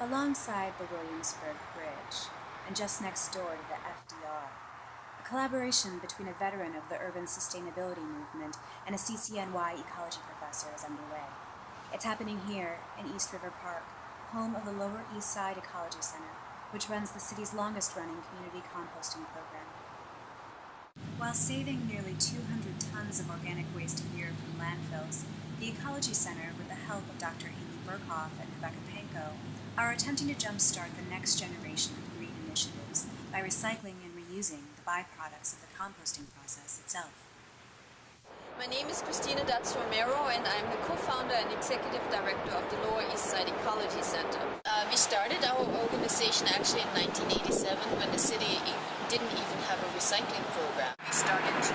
alongside the Williamsburg Bridge, and just next door to the FDR. A collaboration between a veteran of the urban sustainability movement and a CCNY ecology professor is underway. It's happening here in East River Park, home of the Lower East Side Ecology Center, which runs the city's longest-running community composting program. While saving nearly 200 tons of organic waste a year from landfills, the Ecology Center, with the help of Dr. Amy Burkhoff and Rebecca Pankow, are attempting to jumpstart the next generation of green initiatives by recycling and reusing the byproducts of the composting process itself. My name is Christina Datz Romero, and I'm the co-founder and executive director of the Lower East Side Ecology Center. We started our organization actually in 1987 when the city didn't even have a recycling program. We started to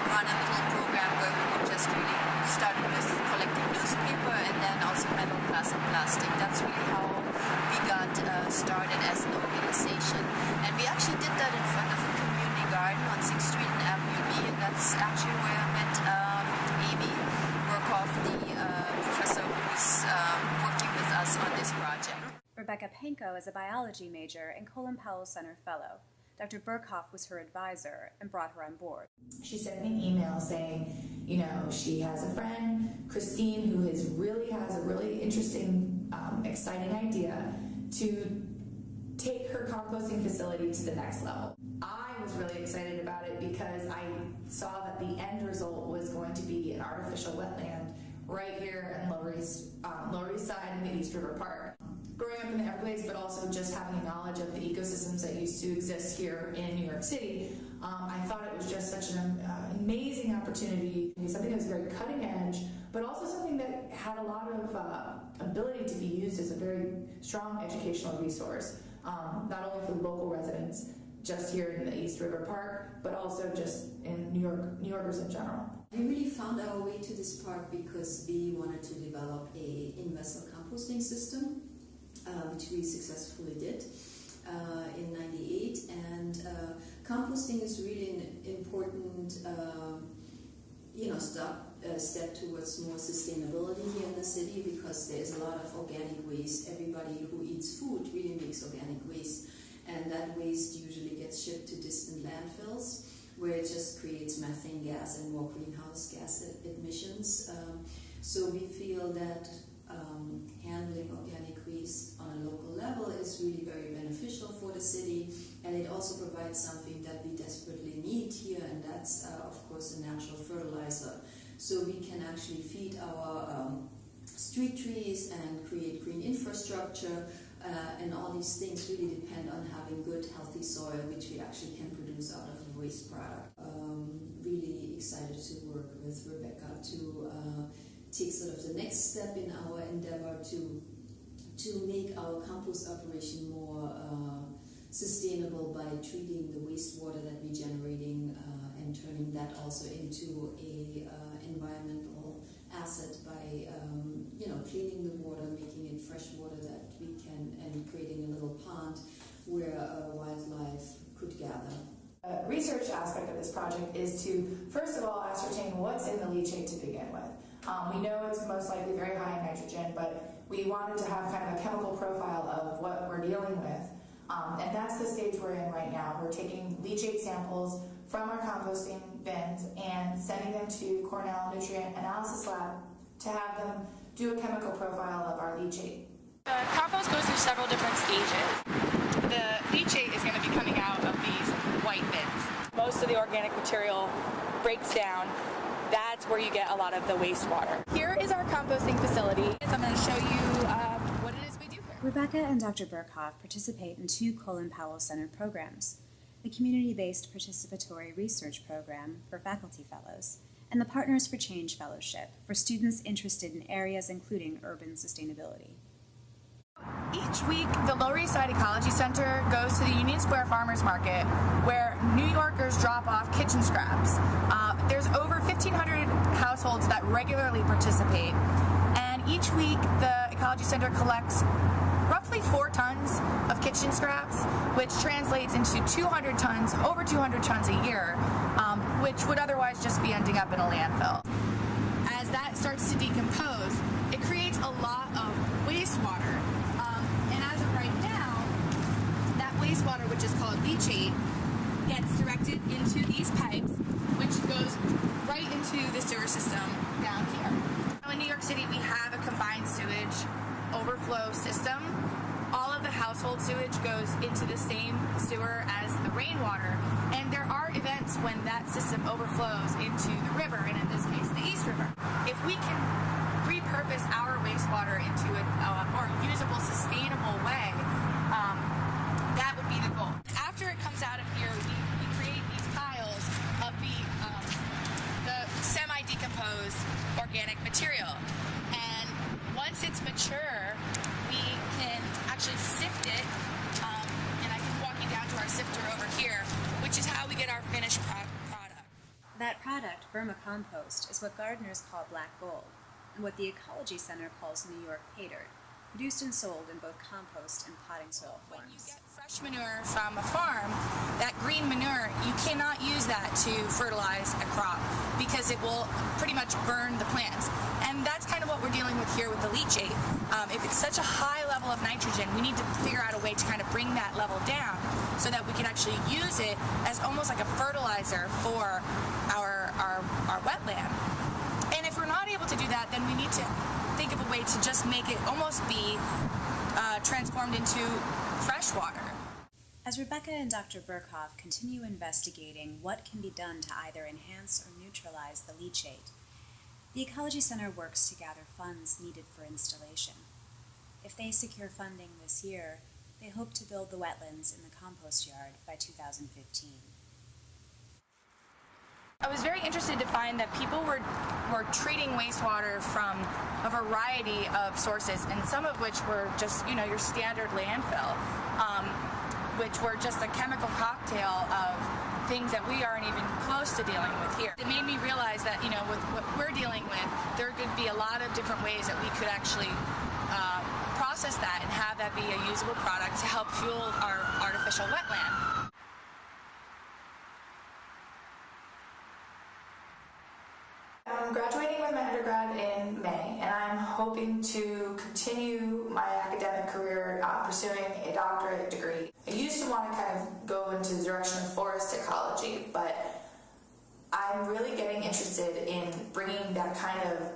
run a little program where we would just really start with collecting newspaper and then also metal, glass, and plastic. That's really how we got started as an organization. And we actually did that in front of a community garden on 6th Street and Avenue B, and that's actually where I met Amy Burkhoff, the professor who's working with us on this project. Rebecca Pankow is a biology major and Colin Powell Center fellow. Dr. Burkhoff was her advisor and brought her on board. She sent me an email saying, she has a friend, Christine, who has a really interesting, exciting idea to take her composting facility to the next level. I was really excited about it because I saw that the end result was going to be an artificial wetland right here in Lower East Side in the East River Park. Growing up in the Everglades, but also just having a knowledge of the ecosystems that used to exist here in New York City, I thought it was just such an amazing opportunity, something that was very cutting edge, but also something that had a lot of ability to be used as a very strong educational resource, not only for local residents just here in the East River Park, but also just in New Yorkers in general. We really found our way to this park because we wanted to develop a in-vessel composting system, which we successfully did in '98. And composting is really an important, step towards more sustainability here in the city, because there's a lot of organic waste. Everybody who eats food really makes organic waste, and that waste usually gets shipped to distant landfills, where it just creates methane gas and more greenhouse gas emissions. So we feel that handling organic waste on a local level is really very beneficial for the city, and it also provides something that we desperately need here, and that's of course a natural fertilizer. So we can actually feed our street trees and create green infrastructure, and all these things really depend on having good, healthy soil, which we actually can produce out of a waste product. Really excited to work with Rebecca to take sort of the next step in our endeavor to make our compost operation more sustainable by treating the wastewater that we're generating and turning that also into a environmental asset by cleaning the water, making it fresh water that we can, and creating a little pond where wildlife could gather. The research aspect of this project is to, first of all, ascertain what's in the leachate to begin with. We know it's most likely very high in nitrogen, but we wanted to have kind of a chemical profile of what we're dealing with. And that's the stage we're in right now. We're taking leachate samples from our composting bins and sending them to Cornell Nutrient Analysis Lab to have them do a chemical profile of our leachate. The compost goes through several different stages. The leachate is going to be coming out of these white bins. Most of the organic material breaks down. That's where you get a lot of the wastewater. Here is our composting facility. I'm going to show you what it is we do here. Rebecca and Dr. Burkhoff participate in two Colin Powell Center programs, the community-based participatory research program for faculty fellows, and the Partners for Change Fellowship for students interested in areas including urban sustainability. Each week, the Lower East Side Ecology Center goes to the Union Square Farmers Market, where New Yorkers drop off kitchen scraps. There's over 1,500 households that regularly participate, and each week the Ecology Center collects roughly 4 tons of kitchen scraps, which translates into over 200 tons a year, which would otherwise just be ending up in a landfill. As that starts to decompose, it creates a lot of wastewater, and as of right system down here. In New York City, we have a combined sewage overflow system. All of the household sewage goes into the same sewer as the rainwater, and there are events when that system overflows into the river, and in this case, the East River. If we can repurpose our wastewater into a more usable, sustainable way, that would be the goal. After it comes out of here, we create these piles of the semi-decomposed organic material, and once it's mature, we can actually sift it, and I can walk you down to our sifter over here, which is how we get our finished product. That product, vermicompost, is what gardeners call black gold, and what the Ecology Center calls New York pay dirt, produced and sold in both compost and potting soil forms. When you get fresh manure from a farm, that green manure, you cannot use that to fertilize a crop because it will pretty much burn the plants. And that's kind of what we're dealing with here with the leachate. If it's such a high level of nitrogen, we need to figure out a way to kind of bring that level down so that we can actually use it as almost like a fertilizer for our wetland. And if we're not able to do that, then we need to think of a way to just make it almost be transformed into fresh water. As Rebecca and Dr. Burkhoff continue investigating what can be done to either enhance or neutralize the leachate, the Ecology Center works to gather funds needed for installation. If they secure funding this year, they hope to build the wetlands in the compost yard by 2015. I was very interested to find that people were treating wastewater from a variety of sources, and some of which were just, your standard landfill, which were just a chemical cocktail of things that we aren't even close to dealing with here. It made me realize that, with what we're dealing with, there could be a lot of different ways that we could actually process that and have that be a usable product to help fuel our artificial wetland. I'm graduating with my undergrad in May, and I'm hoping to continue my academic career pursuing a doctorate degree. I used to want to kind of go into the direction of forest ecology, but I'm really getting interested in bringing that kind of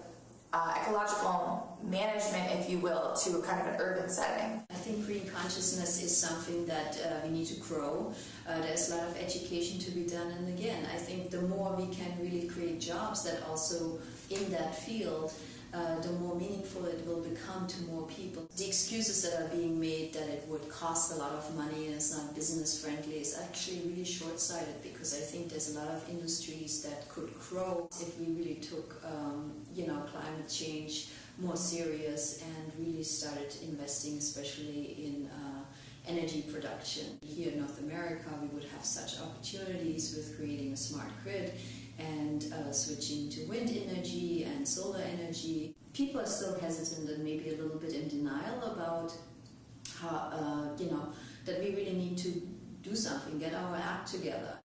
ecological management, if you will, to kind of an urban setting. I think green consciousness is something that we need to grow. There's a lot of education to be done, and again, I think the more we can really create jobs that also in that field, the more meaningful it will become to more people. The excuses that are being made that it would cost a lot of money and it's not business friendly is actually really short-sighted, because I think there's a lot of industries that could grow if we really took climate change more serious and really started investing especially in energy production. Here in North America, we would have such opportunities with creating a smart grid and switching to wind energy and solar energy. People are still hesitant and maybe a little bit in denial about how, that we really need to do something, get our act together.